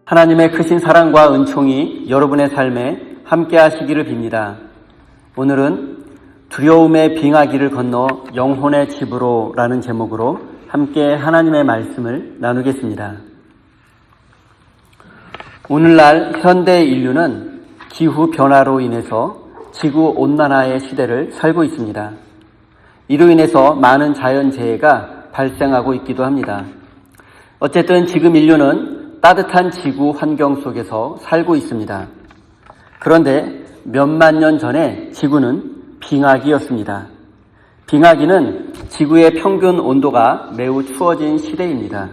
하나님의 크신 사랑과 은총이 여러분의 삶에 함께 하시기를 빕니다. 오늘은 두려움의 빙하기를 건너 영혼의 집으로 라는 제목으로 함께 하나님의 말씀을 나누겠습니다. 오늘날 현대 인류는 기후 변화로 인해서 지구 온난화의 시대를 살고 있습니다. 이로 인해서 많은 자연재해가 발생하고 있기도 합니다. 어쨌든 지금 인류는 따뜻한 지구 환경 속에서 살고 있습니다. 그런데 몇만 년 전에 지구는 빙하기였습니다. 빙하기는 지구의 평균 온도가 매우 추워진 시대입니다.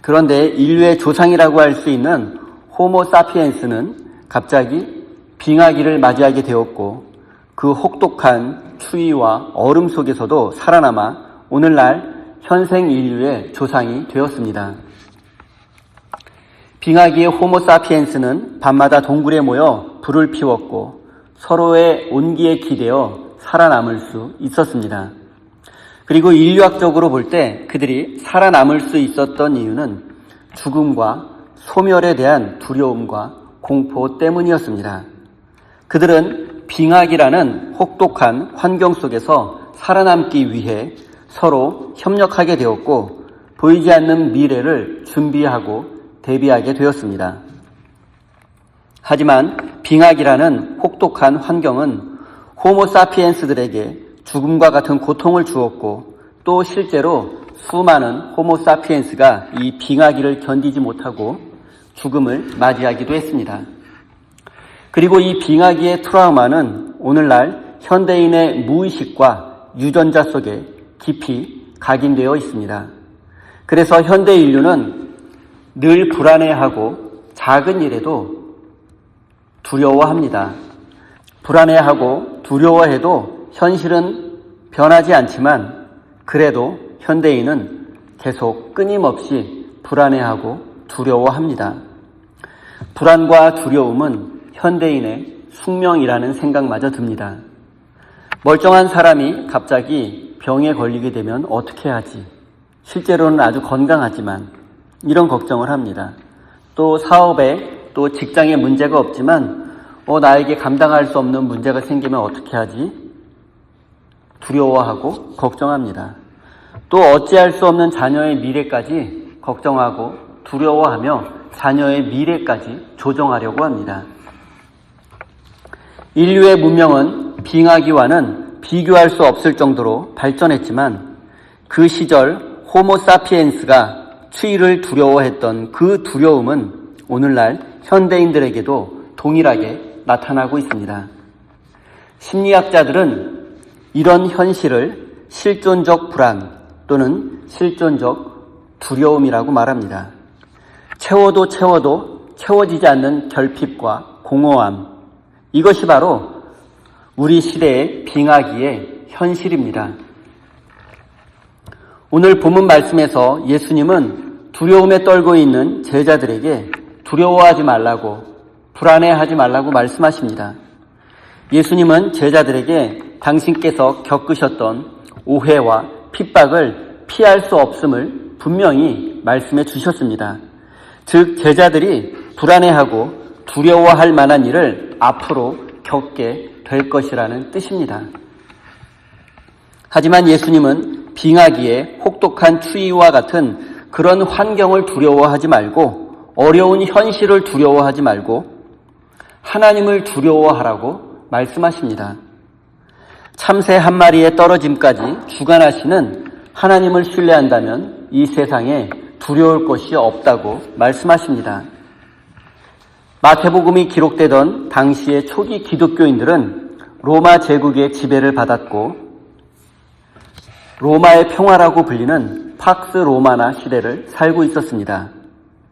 그런데 인류의 조상이라고 할 수 있는 호모 사피엔스는 갑자기 빙하기를 맞이하게 되었고 그 혹독한 추위와 얼음 속에서도 살아남아 오늘날 현생 인류의 조상이 되었습니다. 빙하기의 호모 사피엔스는 밤마다 동굴에 모여 불을 피웠고 서로의 온기에 기대어 살아남을 수 있었습니다. 그리고 인류학적으로 볼 때 그들이 살아남을 수 있었던 이유는 죽음과 소멸에 대한 두려움과 공포 때문이었습니다. 그들은 빙하기라는 혹독한 환경 속에서 살아남기 위해 서로 협력하게 되었고 보이지 않는 미래를 준비하고 대비하게 되었습니다. 하지만 빙하기라는 혹독한 환경은 호모 사피엔스들에게 죽음과 같은 고통을 주었고 또 실제로 수많은 호모 사피엔스가 이 빙하기를 견디지 못하고 죽음을 맞이하기도 했습니다. 그리고 이 빙하기의 트라우마는 오늘날 현대인의 무의식과 유전자 속에 깊이 각인되어 있습니다. 그래서 현대 인류는 늘 불안해하고 작은 일에도 두려워합니다. 불안해하고 두려워해도 현실은 변하지 않지만 그래도 현대인은 계속 끊임없이 불안해하고 두려워합니다. 불안과 두려움은 현대인의 숙명이라는 생각마저 듭니다. 멀쩡한 사람이 갑자기 병에 걸리게 되면 어떻게 하지? 실제로는 아주 건강하지만 이런 걱정을 합니다. 또 사업에 또 직장에 문제가 없지만 나에게 감당할 수 없는 문제가 생기면 어떻게 하지? 두려워하고 걱정합니다. 또 어찌할 수 없는 자녀의 미래까지 걱정하고 두려워하며 자녀의 미래까지 조정하려고 합니다. 인류의 문명은 빙하기와는 비교할 수 없을 정도로 발전했지만 그 시절 호모 사피엔스가 추위를 두려워했던 그 두려움은 오늘날 현대인들에게도 동일하게 나타나고 있습니다. 심리학자들은 이런 현실을 실존적 불안 또는 실존적 두려움이라고 말합니다. 채워도 채워지지 않는 결핍과 공허함, 이것이 바로 우리 시대의 빙하기의 현실입니다. 오늘 본문 말씀에서 예수님은 두려움에 떨고 있는 제자들에게 두려워하지 말라고, 불안해하지 말라고 말씀하십니다. 예수님은 제자들에게 당신께서 겪으셨던 오해와 핍박을 피할 수 없음을 분명히 말씀해 주셨습니다. 즉 제자들이 불안해하고 두려워할 만한 일을 앞으로 겪게 될 것이라는 뜻입니다. 하지만 예수님은 빙하기의 혹독한 추위와 같은 그런 환경을 두려워하지 말고 어려운 현실을 두려워하지 말고 하나님을 두려워하라고 말씀하십니다. 참새 한 마리의 떨어짐까지 주관하시는 하나님을 신뢰한다면 이 세상에 두려울 것이 없다고 말씀하십니다. 마태복음이 기록되던 당시의 초기 기독교인들은 로마 제국의 지배를 받았고 로마의 평화라고 불리는 팍스 로마나 시대를 살고 있었습니다.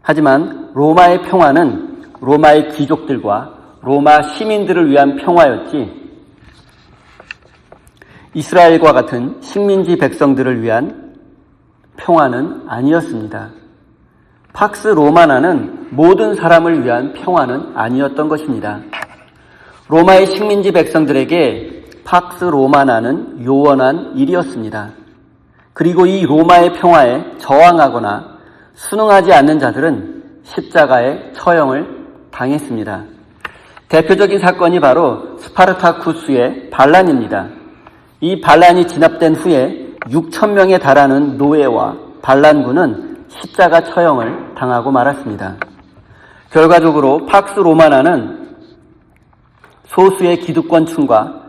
하지만 로마의 평화는 로마의 귀족들과 로마 시민들을 위한 평화였지 이스라엘과 같은 식민지 백성들을 위한 평화는 아니었습니다. 팍스 로마나는 모든 사람을 위한 평화는 아니었던 것입니다. 로마의 식민지 백성들에게 팍스 로마나는 요원한 일이었습니다. 그리고 이 로마의 평화에 저항하거나 순응하지 않는 자들은 십자가의 처형을 당했습니다. 대표적인 사건이 바로 스파르타쿠스의 반란입니다. 이 반란이 진압된 후에 6천 명에 달하는 노예와 반란군은 십자가 처형을 당하고 말았습니다. 결과적으로 팍스 로마나는 소수의 기득권층과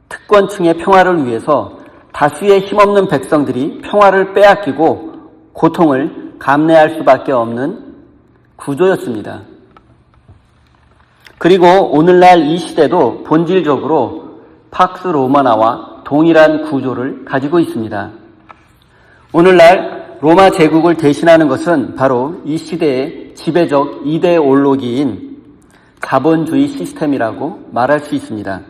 특권층의 평화를 위해서 다수의 힘없는 백성들이 평화를 빼앗기고 고통을 감내할 수밖에 없는 구조였습니다. 그리고 오늘날 이 시대도 본질적으로 팍스 로마나와 동일한 구조를 가지고 있습니다. 오늘날 로마 제국을 대신하는 것은 바로 이 시대의 지배적 이데올로기인 자본주의 시스템이라고 말할 수 있습니다.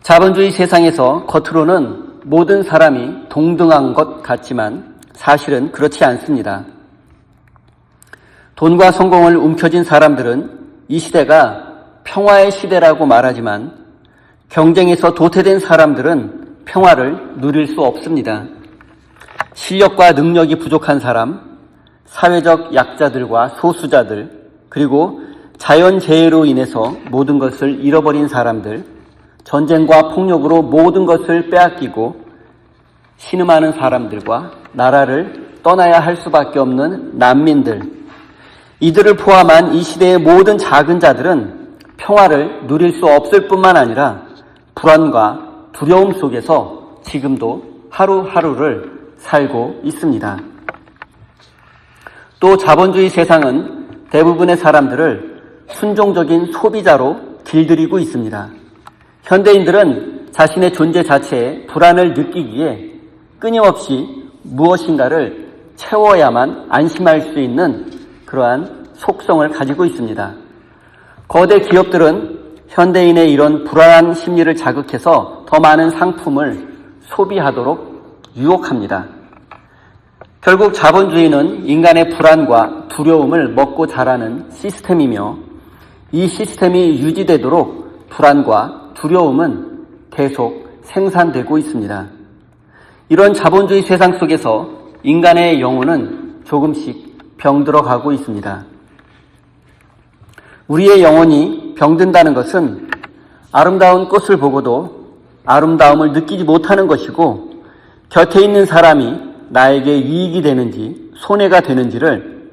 자본주의 세상에서 겉으로는 모든 사람이 동등한 것 같지만 사실은 그렇지 않습니다. 돈과 성공을 움켜쥔 사람들은 이 시대가 평화의 시대라고 말하지만 경쟁에서 도태된 사람들은 평화를 누릴 수 없습니다. 실력과 능력이 부족한 사람, 사회적 약자들과 소수자들, 그리고 자연재해로 인해서 모든 것을 잃어버린 사람들, 전쟁과 폭력으로 모든 것을 빼앗기고 신음하는 사람들과 나라를 떠나야 할 수밖에 없는 난민들, 이들을 포함한 이 시대의 모든 작은 자들은 평화를 누릴 수 없을 뿐만 아니라 불안과 두려움 속에서 지금도 하루하루를 살고 있습니다. 또 자본주의 세상은 대부분의 사람들을 순종적인 소비자로 길들이고 있습니다. 현대인들은 자신의 존재 자체에 불안을 느끼기에 끊임없이 무엇인가를 채워야만 안심할 수 있는 그러한 속성을 가지고 있습니다. 거대 기업들은 현대인의 이런 불안한 심리를 자극해서 더 많은 상품을 소비하도록 유혹합니다. 결국 자본주의는 인간의 불안과 두려움을 먹고 자라는 시스템이며 이 시스템이 유지되도록 불안과 두려움은 계속 생산되고 있습니다. 이런 자본주의 세상 속에서 인간의 영혼은 조금씩 병들어가고 있습니다. 우리의 영혼이 병든다는 것은 아름다운 꽃을 보고도 아름다움을 느끼지 못하는 것이고 곁에 있는 사람이 나에게 이익이 되는지 손해가 되는지를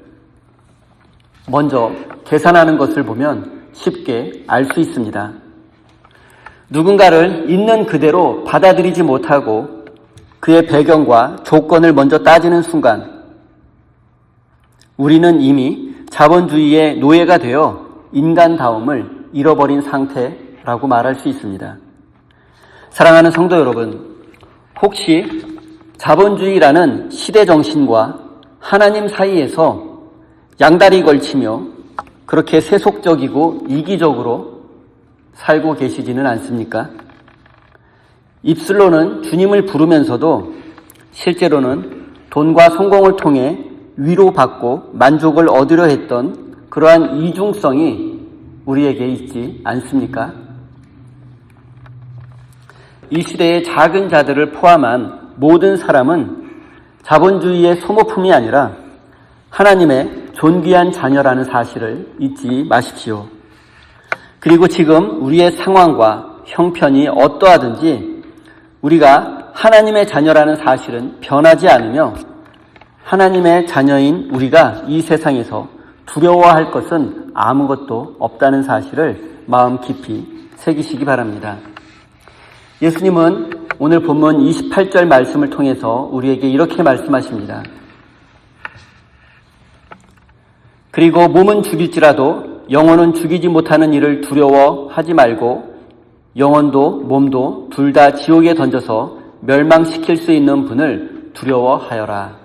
먼저 계산하는 것을 보면 쉽게 알 수 있습니다. 누군가를 있는 그대로 받아들이지 못하고 그의 배경과 조건을 먼저 따지는 순간 우리는 이미 자본주의의 노예가 되어 인간다움을 잃어버린 상태라고 말할 수 있습니다. 사랑하는 성도 여러분, 혹시 자본주의라는 시대 정신과 하나님 사이에서 양다리 걸치며 그렇게 세속적이고 이기적으로 살고 계시지는 않습니까? 입술로는 주님을 부르면서도 실제로는 돈과 성공을 통해 위로받고 만족을 얻으려 했던 그러한 이중성이 우리에게 있지 않습니까? 이 시대의 작은 자들을 포함한 모든 사람은 자본주의의 소모품이 아니라 하나님의 존귀한 자녀라는 사실을 잊지 마십시오. 그리고 지금 우리의 상황과 형편이 어떠하든지 우리가 하나님의 자녀라는 사실은 변하지 않으며 하나님의 자녀인 우리가 이 세상에서 두려워할 것은 아무것도 없다는 사실을 마음 깊이 새기시기 바랍니다. 예수님은 오늘 본문 28절 말씀을 통해서 우리에게 이렇게 말씀하십니다. 그리고 몸은 죽일지라도 영혼은 죽이지 못하는 일을 두려워하지 말고 영혼도 몸도 둘 다 지옥에 던져서 멸망시킬 수 있는 분을 두려워하여라.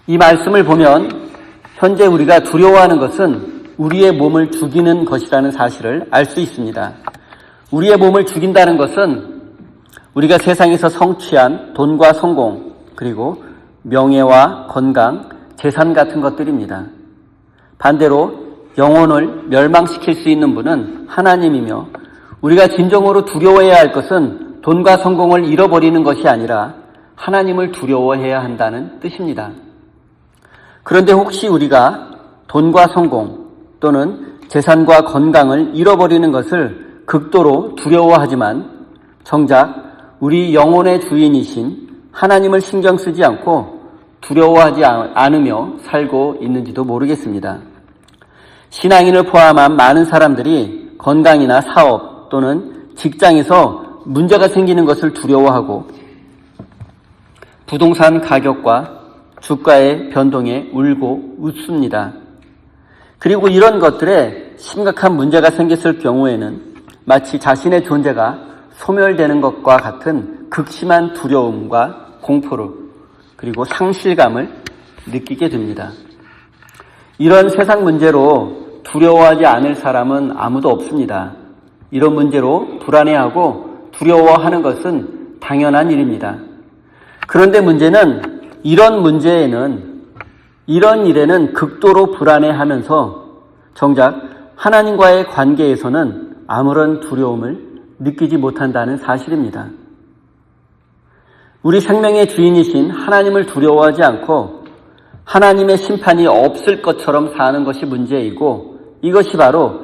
이 말씀을 보면 현재 우리가 두려워하는 것은 우리의 몸을 죽이는 것이라는 사실을 알 수 있습니다. 우리의 몸을 죽인다는 것은 우리가 세상에서 성취한 돈과 성공, 그리고 명예와 건강, 재산 같은 것들입니다. 반대로 영혼을 멸망시킬 수 있는 분은 하나님이며 우리가 진정으로 두려워해야 할 것은 돈과 성공을 잃어버리는 것이 아니라 하나님을 두려워해야 한다는 뜻입니다. 그런데 혹시 우리가 돈과 성공 또는 재산과 건강을 잃어버리는 것을 극도로 두려워하지만 정작 우리 영혼의 주인이신 하나님을 신경 쓰지 않고 두려워하지 않으며 살고 있는지도 모르겠습니다. 신앙인을 포함한 많은 사람들이 건강이나 사업 또는 직장에서 문제가 생기는 것을 두려워하고 부동산 가격과 주가의 변동에 울고 웃습니다. 그리고 이런 것들에 심각한 문제가 생겼을 경우에는 마치 자신의 존재가 소멸되는 것과 같은 극심한 두려움과 공포를 그리고 상실감을 느끼게 됩니다. 이런 세상 문제로 두려워하지 않을 사람은 아무도 없습니다. 이런 문제로 불안해하고 두려워하는 것은 당연한 일입니다. 그런데 문제는 이런 일에는 극도로 불안해하면서 정작 하나님과의 관계에서는 아무런 두려움을 느끼지 못한다는 사실입니다. 우리 생명의 주인이신 하나님을 두려워하지 않고 하나님의 심판이 없을 것처럼 사는 것이 문제이고 이것이 바로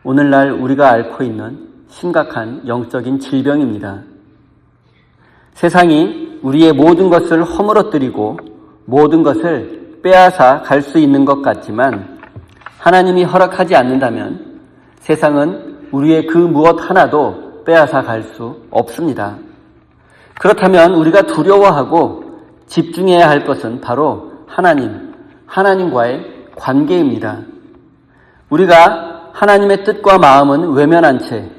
오늘날 우리가 앓고 있는 심각한 영적인 질병입니다. 세상이 우리의 모든 것을 허물어뜨리고 모든 것을 빼앗아 갈 수 있는 것 같지만 하나님이 허락하지 않는다면 세상은 우리의 그 무엇 하나도 빼앗아 갈 수 없습니다. 그렇다면 우리가 두려워하고 집중해야 할 것은 바로 하나님과의 관계입니다. 우리가 하나님의 뜻과 마음은 외면한 채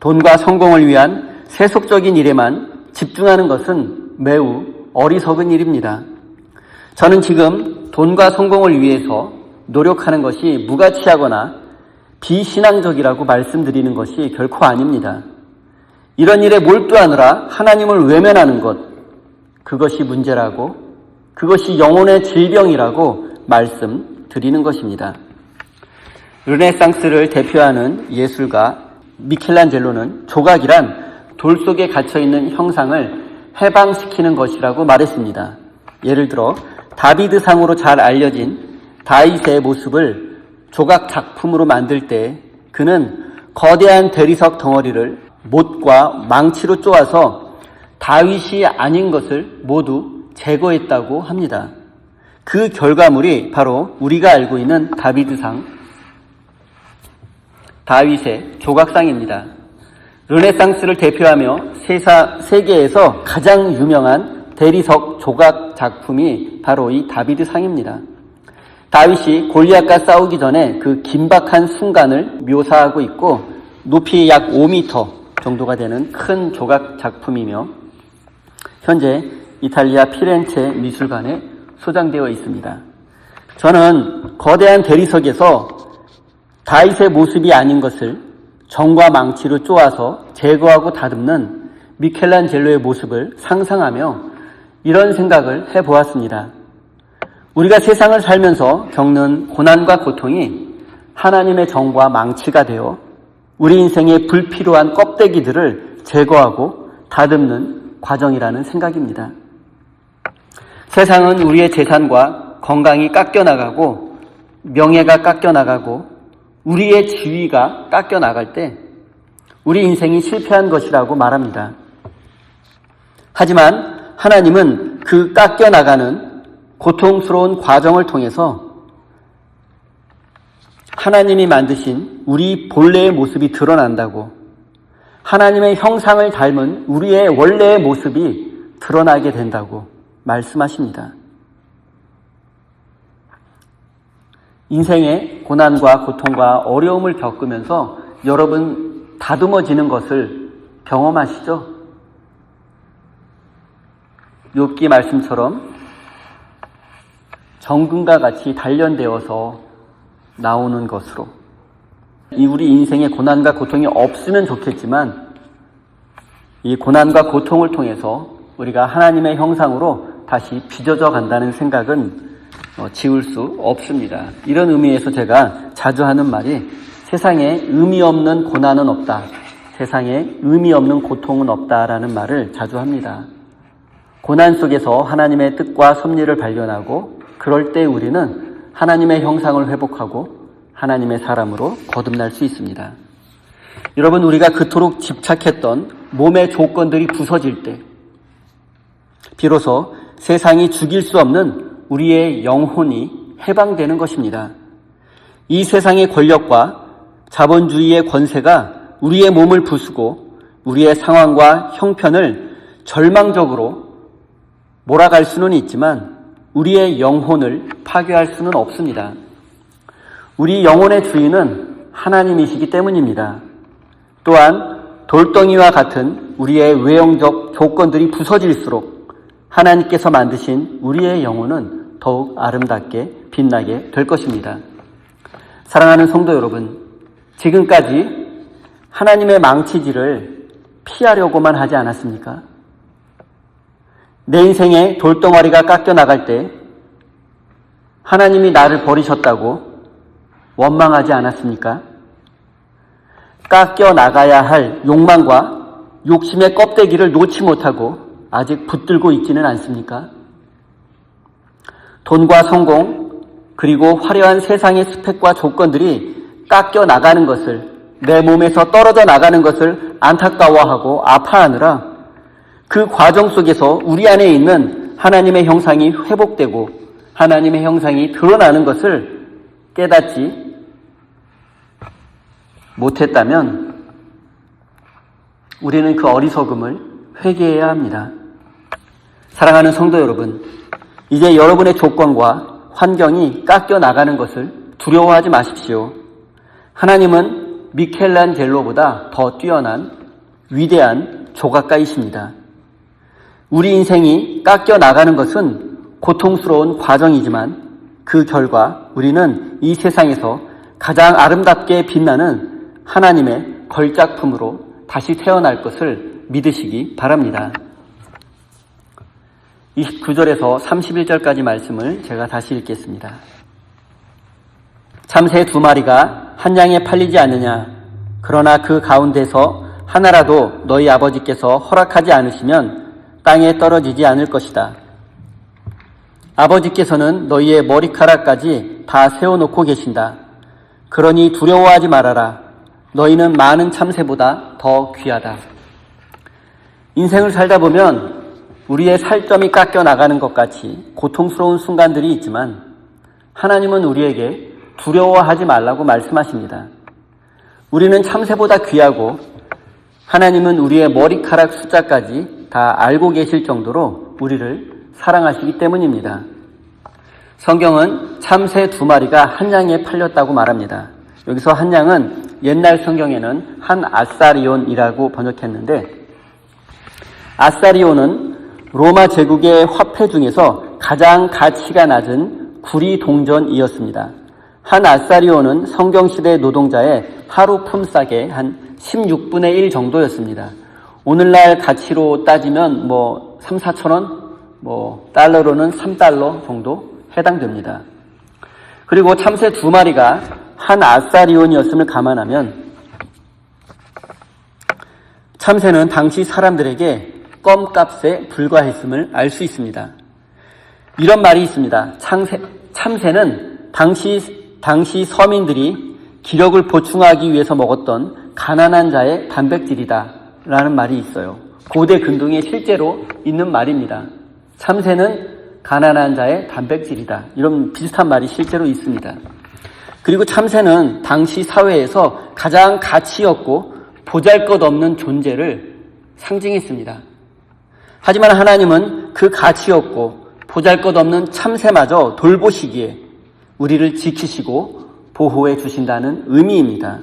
돈과 성공을 위한 세속적인 일에만 집중하는 것은 매우 어리석은 일입니다. 저는 지금 돈과 성공을 위해서 노력하는 것이 무가치하거나 비신앙적이라고 말씀드리는 것이 결코 아닙니다. 이런 일에 몰두하느라 하나님을 외면하는 것, 그것이 문제라고, 그것이 영혼의 질병이라고 말씀드리는 것입니다. 르네상스를 대표하는 예술가 미켈란젤로는 조각이란 돌 속에 갇혀있는 형상을 해방시키는 것이라고 말했습니다. 예를 들어 다비드상으로 잘 알려진 다윗의 모습을 조각 작품으로 만들 때 그는 거대한 대리석 덩어리를 못과 망치로 쪼아서 다윗이 아닌 것을 모두 제거했다고 합니다. 그 결과물이 바로 우리가 알고 있는 다윗의 조각상입니다. 르네상스를 대표하며 세계에서 가장 유명한 대리석 조각 작품이 바로 이 다비드상입니다. 다윗이 골리앗과 싸우기 전에 그 긴박한 순간을 묘사하고 있고 높이 약 5m 정도가 되는 큰 조각 작품이며 현재 이탈리아 피렌체 미술관에 소장되어 있습니다. 저는 거대한 대리석에서 다윗의 모습이 아닌 것을 정과 망치로 쪼아서 제거하고 다듬는 미켈란젤로의 모습을 상상하며 이런 생각을 해보았습니다. 우리가 세상을 살면서 겪는 고난과 고통이 하나님의 정과 망치가 되어 우리 인생의 불필요한 껍데기들을 제거하고 다듬는 과정이라는 생각입니다. 세상은 우리의 재산과 건강이 깎여나가고 명예가 깎여나가고 우리의 지위가 깎여나갈 때 우리 인생이 실패한 것이라고 말합니다. 하지만 하나님은 그 깎여나가는 고통스러운 과정을 통해서 하나님이 만드신 우리 본래의 모습이 드러난다고, 하나님의 형상을 닮은 우리의 원래의 모습이 드러나게 된다고 말씀하십니다. 인생의 고난과 고통과 어려움을 겪으면서 여러분 다듬어지는 것을 경험하시죠? 욥기 말씀처럼 정금과 같이 단련되어서 나오는 것으로 우리 인생의 고난과 고통이 없으면 좋겠지만 이 고난과 고통을 통해서 우리가 하나님의 형상으로 다시 빚어져 간다는 생각은 지울 수 없습니다. 이런 의미에서 제가 자주 하는 말이 세상에 의미 없는 고난은 없다. 세상에 의미 없는 고통은 없다라는 말을 자주 합니다. 고난 속에서 하나님의 뜻과 섭리를 발견하고 그럴 때 우리는 하나님의 형상을 회복하고 하나님의 사람으로 거듭날 수 있습니다. 여러분, 우리가 그토록 집착했던 몸의 조건들이 부서질 때 비로소 세상이 죽일 수 없는 우리의 영혼이 해방되는 것입니다. 이 세상의 권력과 자본주의의 권세가 우리의 몸을 부수고 우리의 상황과 형편을 절망적으로 몰아갈 수는 있지만 우리의 영혼을 파괴할 수는 없습니다. 우리 영혼의 주인은 하나님이시기 때문입니다. 또한 돌덩이와 같은 우리의 외형적 조건들이 부서질수록 하나님께서 만드신 우리의 영혼은 더욱 아름답게 빛나게 될 것입니다. 사랑하는 성도 여러분, 지금까지 하나님의 망치질을 피하려고만 하지 않았습니까? 내 인생의 돌덩어리가 깎여 나갈 때 하나님이 나를 버리셨다고 원망하지 않았습니까? 깎여 나가야 할 욕망과 욕심의 껍데기를 놓지 못하고 아직 붙들고 있지는 않습니까? 돈과 성공, 그리고 화려한 세상의 스펙과 조건들이 깎여 나가는 것을, 내 몸에서 떨어져 나가는 것을 안타까워하고 아파하느라 그 과정 속에서 우리 안에 있는 하나님의 형상이 회복되고 하나님의 형상이 드러나는 것을 깨닫지 못했다면 우리는 그 어리석음을 회개해야 합니다. 사랑하는 성도 여러분, 이제 여러분의 조건과 환경이 깎여 나가는 것을 두려워하지 마십시오. 하나님은 미켈란젤로보다 더 뛰어난 위대한 조각가이십니다. 우리 인생이 깎여 나가는 것은 고통스러운 과정이지만 그 결과 우리는 이 세상에서 가장 아름답게 빛나는 하나님의 걸작품으로 다시 태어날 것을 믿으시기 바랍니다. 29절에서 31절까지 말씀을 제가 다시 읽겠습니다. 참새 2마리가 한 양에 팔리지 않느냐? 그러나 그 가운데서 하나라도 너희 아버지께서 허락하지 않으시면 땅에 떨어지지 않을 것이다. 아버지께서는 너희의 머리카락까지 다 세워놓고 계신다. 그러니 두려워하지 말아라. 너희는 많은 참새보다 더 귀하다. 인생을 살다 보면 우리의 살점이 깎여 나가는 것 같이 고통스러운 순간들이 있지만 하나님은 우리에게 두려워하지 말라고 말씀하십니다. 우리는 참새보다 귀하고 하나님은 우리의 머리카락 숫자까지 다 알고 계실 정도로 우리를 사랑하시기 때문입니다. 성경은 참새 2마리가 한 양에 팔렸다고 말합니다. 여기서 한 양은 옛날 성경에는 한 아사리온이라고 번역했는데, 아사리온은 로마 제국의 화폐 중에서 가장 가치가 낮은 구리 동전이었습니다. 한 아사리온은 성경시대 노동자의 하루 품삯의 한 16분의 1 정도였습니다. 오늘날 가치로 따지면 3, 4천 원, 달러로는 3달러 정도 해당됩니다. 그리고 참새 2마리가 한 아사리온이었음을 감안하면 참새는 당시 사람들에게 껌값에 불과했음을 알 수 있습니다. 이런 말이 있습니다. 참새는 당시 서민들이 기력을 보충하기 위해서 먹었던 가난한 자의 단백질이다 라는 말이 있어요. 고대 근동에 실제로 있는 말입니다. 참새는 가난한 자의 단백질이다. 이런 비슷한 말이 실제로 있습니다. 그리고 참새는 당시 사회에서 가장 가치 없고 보잘것없는 존재를 상징했습니다. 하지만 하나님은 그 가치 없고 보잘것없는 참새마저 돌보시기에 우리를 지키시고 보호해 주신다는 의미입니다.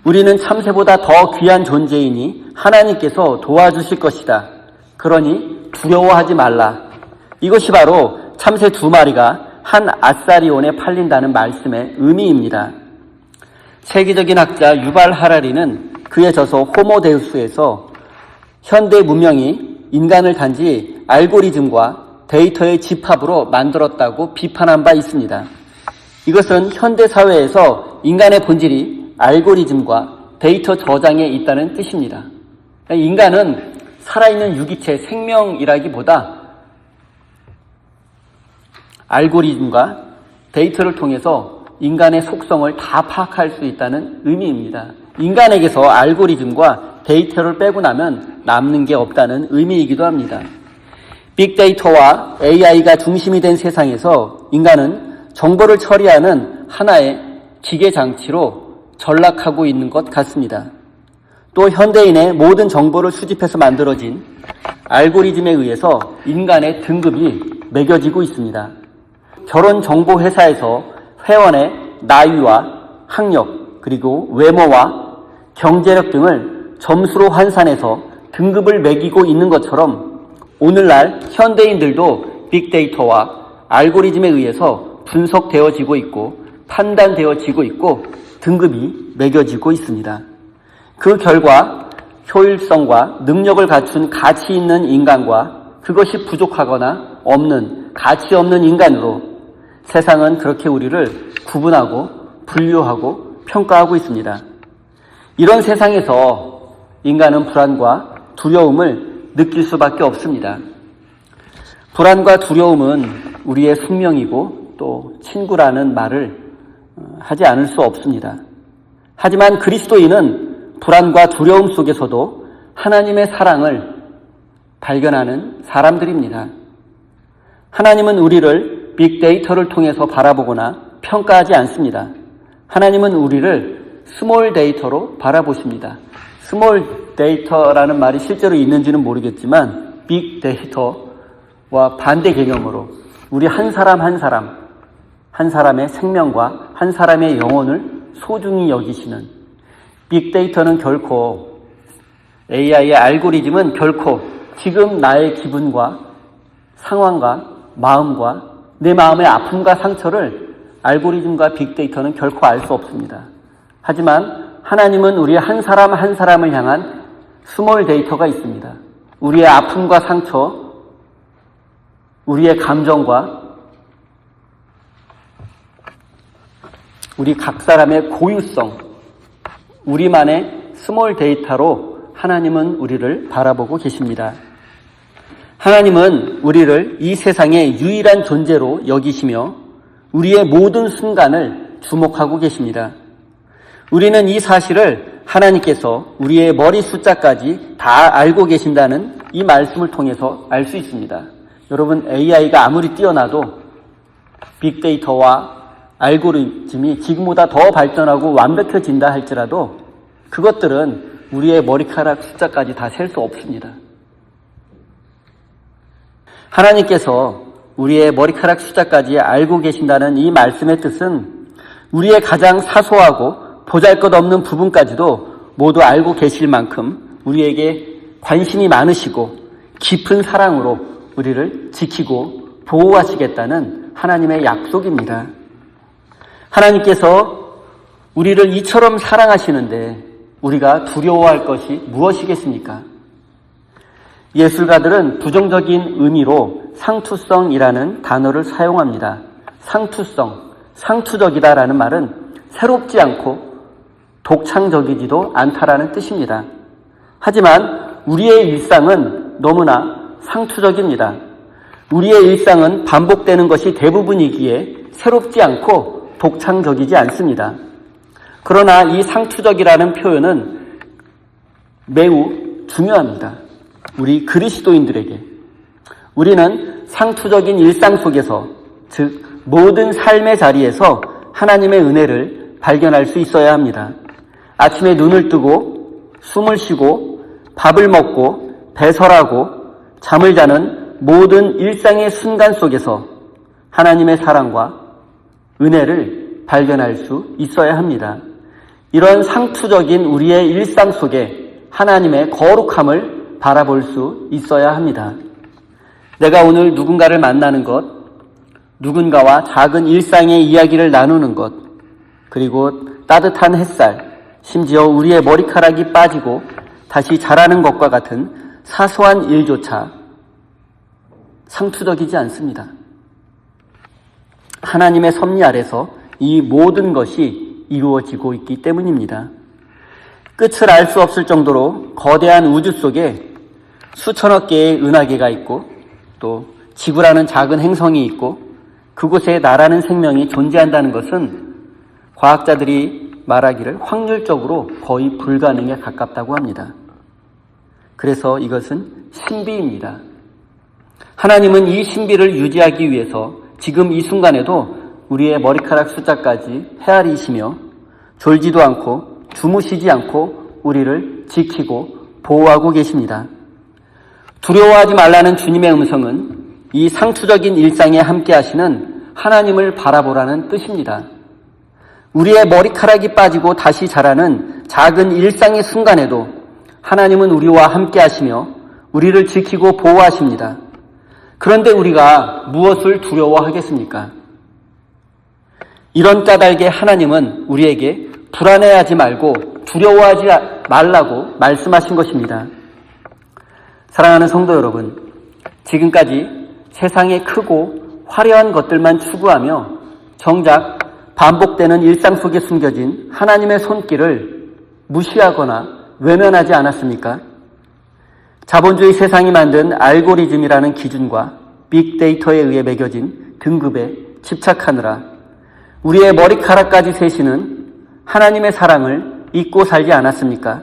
우리는 참새보다 더 귀한 존재이니 하나님께서 도와주실 것이다. 그러니 두려워하지 말라. 이것이 바로 참새 2마리가 한 아사리온에 팔린다는 말씀의 의미입니다. 세계적인 학자 유발 하라리는 그의 저서 호모데우스에서 현대 문명이 인간을 단지 알고리즘과 데이터의 집합으로 만들었다고 비판한 바 있습니다. 이것은 현대 사회에서 인간의 본질이 알고리즘과 데이터 저장에 있다는 뜻입니다. 인간은 살아있는 유기체, 생명이라기보다 알고리즘과 데이터를 통해서 인간의 속성을 다 파악할 수 있다는 의미입니다. 인간에게서 알고리즘과 데이터를 빼고 나면 남는 게 없다는 의미이기도 합니다. 빅데이터와 AI가 중심이 된 세상에서 인간은 정보를 처리하는 하나의 기계 장치로 전락하고 있는 것 같습니다. 또 현대인의 모든 정보를 수집해서 만들어진 알고리즘에 의해서 인간의 등급이 매겨지고 있습니다. 결혼정보회사에서 회원의 나이와 학력, 그리고 외모와 경제력 등을 점수로 환산해서 등급을 매기고 있는 것처럼 오늘날 현대인들도 빅데이터와 알고리즘에 의해서 분석되어지고 있고 판단되어지고 있고 등급이 매겨지고 있습니다. 그 결과 효율성과 능력을 갖춘 가치 있는 인간과 그것이 부족하거나 없는, 가치 없는 인간으로 세상은 그렇게 우리를 구분하고 분류하고 평가하고 있습니다. 이런 세상에서 인간은 불안과 두려움을 느낄 수밖에 없습니다. 불안과 두려움은 우리의 숙명이고 또 친구라는 말을 하지 않을 수 없습니다. 하지만 그리스도인은 불안과 두려움 속에서도 하나님의 사랑을 발견하는 사람들입니다. 하나님은 우리를 빅데이터를 통해서 바라보거나 평가하지 않습니다. 하나님은 우리를 스몰 데이터로 바라보십니다. 스몰 데이터라는 말이 실제로 있는지는 모르겠지만 빅데이터와 반대 개념으로 우리 한 사람 한 사람의 생명과 한 사람의 영혼을 소중히 여기시는 빅데이터는 결코 AI의 알고리즘은 결코 지금 나의 기분과 상황과 마음과 내 마음의 아픔과 상처를 알고리즘과 빅데이터는 결코 알 수 없습니다. 하지만 하나님은 우리 한 사람 한 사람을 향한 스몰 데이터가 있습니다. 우리의 아픔과 상처, 우리의 감정과 우리 각 사람의 고유성, 우리만의 스몰 데이터로 하나님은 우리를 바라보고 계십니다. 하나님은 우리를 이 세상의 유일한 존재로 여기시며 우리의 모든 순간을 주목하고 계십니다. 우리는 이 사실을 하나님께서 우리의 머리 숫자까지 다 알고 계신다는 이 말씀을 통해서 알 수 있습니다. 여러분, AI가 아무리 뛰어나도 빅데이터와 알고리즘이 지금보다 더 발전하고 완벽해진다 할지라도 그것들은 우리의 머리카락 숫자까지 다 셀 수 없습니다. 하나님께서 우리의 머리카락 숫자까지 알고 계신다는 이 말씀의 뜻은 우리의 가장 사소하고 보잘것없는 부분까지도 모두 알고 계실 만큼 우리에게 관심이 많으시고 깊은 사랑으로 우리를 지키고 보호하시겠다는 하나님의 약속입니다. 하나님께서 우리를 이처럼 사랑하시는데 우리가 두려워할 것이 무엇이겠습니까? 예술가들은 부정적인 의미로 상투성이라는 단어를 사용합니다. 상투성, 상투적이다라는 말은 새롭지 않고 독창적이지도 않다라는 뜻입니다. 하지만 우리의 일상은 너무나 상투적입니다. 우리의 일상은 반복되는 것이 대부분이기에 새롭지 않고 독창적이지 않습니다. 그러나 이 상투적이라는 표현은 매우 중요합니다. 우리 그리스도인들에게. 우리는 상투적인 일상 속에서, 즉 모든 삶의 자리에서 하나님의 은혜를 발견할 수 있어야 합니다. 아침에 눈을 뜨고 숨을 쉬고 밥을 먹고 배설하고 잠을 자는 모든 일상의 순간 속에서 하나님의 사랑과 은혜를 발견할 수 있어야 합니다. 이런 상투적인 우리의 일상 속에 하나님의 거룩함을 바라볼 수 있어야 합니다. 내가 오늘 누군가를 만나는 것, 누군가와 작은 일상의 이야기를 나누는 것, 그리고 따뜻한 햇살, 심지어 우리의 머리카락이 빠지고 다시 자라는 것과 같은 사소한 일조차 상투적이지 않습니다. 하나님의 섭리 아래서 이 모든 것이 이루어지고 있기 때문입니다. 끝을 알 수 없을 정도로 거대한 우주 속에 수천억 개의 은하계가 있고 또 지구라는 작은 행성이 있고 그곳에 나라는 생명이 존재한다는 것은 과학자들이 말하기를 확률적으로 거의 불가능에 가깝다고 합니다. 그래서 이것은 신비입니다. 하나님은 이 신비를 유지하기 위해서 지금 이 순간에도 우리의 머리카락 숫자까지 헤아리시며 졸지도 않고 주무시지 않고 우리를 지키고 보호하고 계십니다. 두려워하지 말라는 주님의 음성은 이 상투적인 일상에 함께 하시는 하나님을 바라보라는 뜻입니다. 우리의 머리카락이 빠지고 다시 자라는 작은 일상의 순간에도 하나님은 우리와 함께 하시며 우리를 지키고 보호하십니다. 그런데 우리가 무엇을 두려워하겠습니까? 이런 까닭에 하나님은 우리에게 불안해하지 말고 두려워하지 말라고 말씀하신 것입니다. 사랑하는 성도 여러분, 지금까지 세상의 크고 화려한 것들만 추구하며 정작 반복되는 일상 속에 숨겨진 하나님의 손길을 무시하거나 외면하지 않았습니까? 자본주의 세상이 만든 알고리즘이라는 기준과 빅데이터에 의해 매겨진 등급에 집착하느라 우리의 머리카락까지 세시는 하나님의 사랑을 잊고 살지 않았습니까?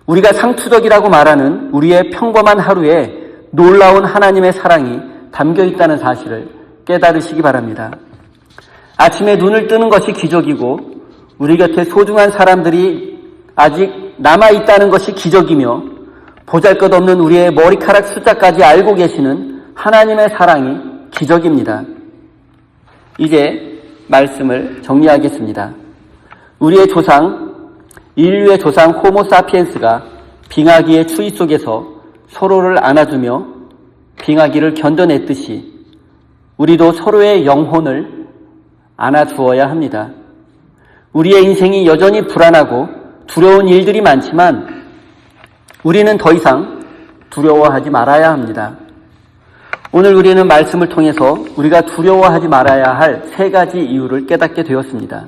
우리가 상투적이라고 말하는 우리의 평범한 하루에 놀라운 하나님의 사랑이 담겨 있다는 사실을 깨달으시기 바랍니다. 아침에 눈을 뜨는 것이 기적이고 우리 곁에 소중한 사람들이 아직 남아있다는 것이 기적이며 보잘것없는 우리의 머리카락 숫자까지 알고 계시는 하나님의 사랑이 기적입니다. 이제 말씀을 정리하겠습니다. 우리의 조상, 인류의 조상 호모사피엔스가 빙하기의 추위 속에서 서로를 안아주며 빙하기를 견뎌냈듯이 우리도 서로의 영혼을 안아주어야 합니다. 우리의 인생이 여전히 불안하고 두려운 일들이 많지만 우리는 더 이상 두려워하지 말아야 합니다. 오늘 우리는 말씀을 통해서 우리가 두려워하지 말아야 할 3가지 이유를 깨닫게 되었습니다.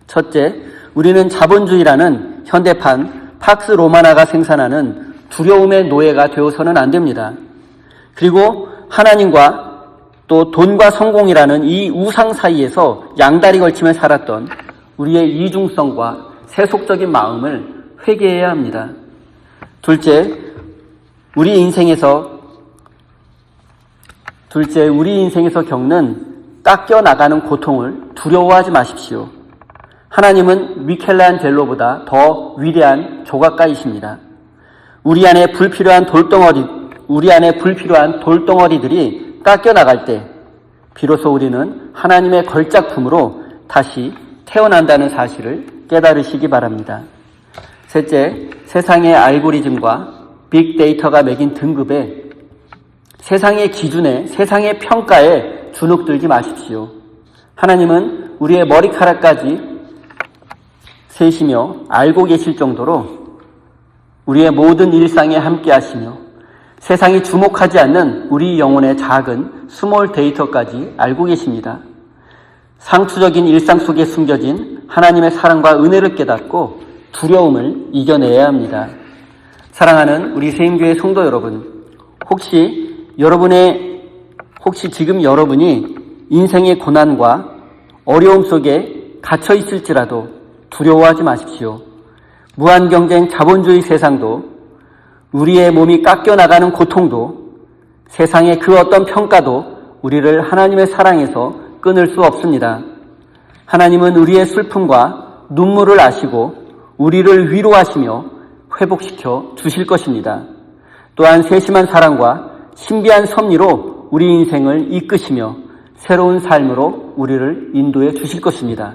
첫째, 우리는 자본주의라는 현대판 팍스 로마나가 생산하는 두려움의 노예가 되어서는 안 됩니다. 그리고 하나님과 또 돈과 성공이라는 이 우상 사이에서 양다리 걸치며 살았던 우리의 이중성과 세속적인 마음을 회개해야 합니다. 둘째, 우리 인생에서 겪는 깎여 나가는 고통을 두려워하지 마십시오. 하나님은 미켈란젤로보다 더 위대한 조각가이십니다. 우리 안에 불필요한 돌덩어리들이 깎여 나갈 때 비로소 우리는 하나님의 걸작품으로 다시 태어난다는 사실을 깨달으시기 바랍니다. 셋째, 세상의 알고리즘과 빅데이터가 매긴 등급에 세상의 기준에, 세상의 평가에 주눅들지 마십시오. 하나님은 우리의 머리카락까지 세시며 알고 계실 정도로 우리의 모든 일상에 함께 하시며 세상이 주목하지 않는 우리 영혼의 작은 스몰 데이터까지 알고 계십니다. 상투적인 일상 속에 숨겨진 하나님의 사랑과 은혜를 깨닫고 두려움을 이겨내야 합니다. 사랑하는 우리 세임교회 성도 여러분, 혹시 지금 여러분이 인생의 고난과 어려움 속에 갇혀 있을지라도 두려워하지 마십시오. 무한경쟁 자본주의 세상도 우리의 몸이 깎여나가는 고통도 세상의 그 어떤 평가도 우리를 하나님의 사랑에서 끊을 수 없습니다. 하나님은 우리의 슬픔과 눈물을 아시고 우리를 위로하시며 회복시켜 주실 것입니다. 또한 세심한 사랑과 신비한 섭리로 우리 인생을 이끄시며 새로운 삶으로 우리를 인도해 주실 것입니다.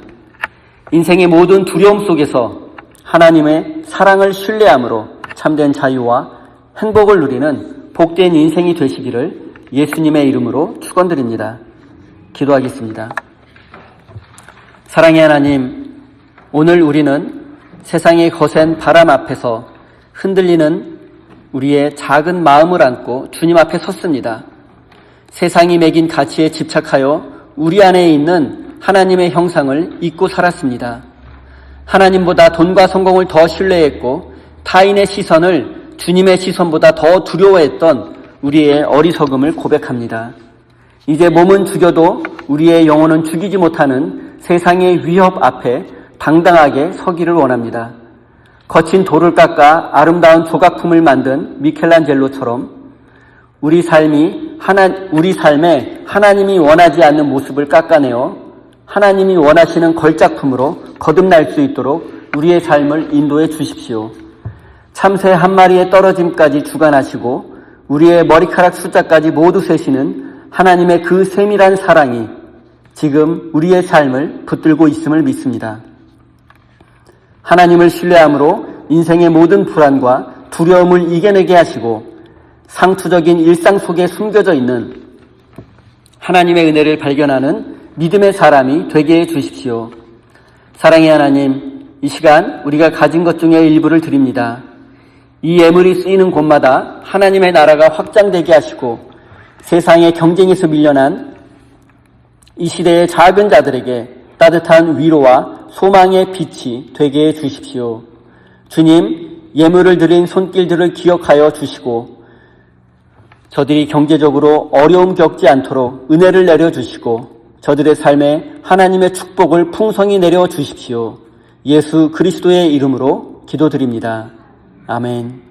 인생의 모든 두려움 속에서 하나님의 사랑을 신뢰함으로 참된 자유와 행복을 누리는 복된 인생이 되시기를 예수님의 이름으로 축원드립니다. 기도하겠습니다. 사랑의 하나님, 오늘 우리는 세상의 거센 바람 앞에서 흔들리는 우리의 작은 마음을 안고 주님 앞에 섰습니다. 세상이 매긴 가치에 집착하여 우리 안에 있는 하나님의 형상을 잊고 살았습니다. 하나님보다 돈과 성공을 더 신뢰했고 타인의 시선을 주님의 시선보다 더 두려워했던 우리의 어리석음을 고백합니다. 이제 몸은 죽여도 우리의 영혼은 죽이지 못하는 세상의 위협 앞에 당당하게 서기를 원합니다. 거친 돌을 깎아 아름다운 조각품을 만든 미켈란젤로처럼 우리 삶에 하나님이 원하지 않는 모습을 깎아내어 하나님이 원하시는 걸작품으로 거듭날 수 있도록 우리의 삶을 인도해 주십시오. 참새 한 마리의 떨어짐까지 주관하시고 우리의 머리카락 숫자까지 모두 세시는 하나님의 그 세밀한 사랑이 지금 우리의 삶을 붙들고 있음을 믿습니다. 하나님을 신뢰함으로 인생의 모든 불안과 두려움을 이겨내게 하시고 상투적인 일상 속에 숨겨져 있는 하나님의 은혜를 발견하는 믿음의 사람이 되게 해 주십시오. 사랑의 하나님, 이 시간 우리가 가진 것 중에 일부를 드립니다. 이 예물이 쓰이는 곳마다 하나님의 나라가 확장되게 하시고 세상의 경쟁에서 밀려난 이 시대의 작은 자들에게 따뜻한 위로와 소망의 빛이 되게 해 주십시오. 주님, 예물을 드린 손길들을 기억하여 주시고 저들이 경제적으로 어려움 겪지 않도록 은혜를 내려주시고 저들의 삶에 하나님의 축복을 풍성히 내려 주십시오. 예수 그리스도의 이름으로 기도드립니다. 아멘.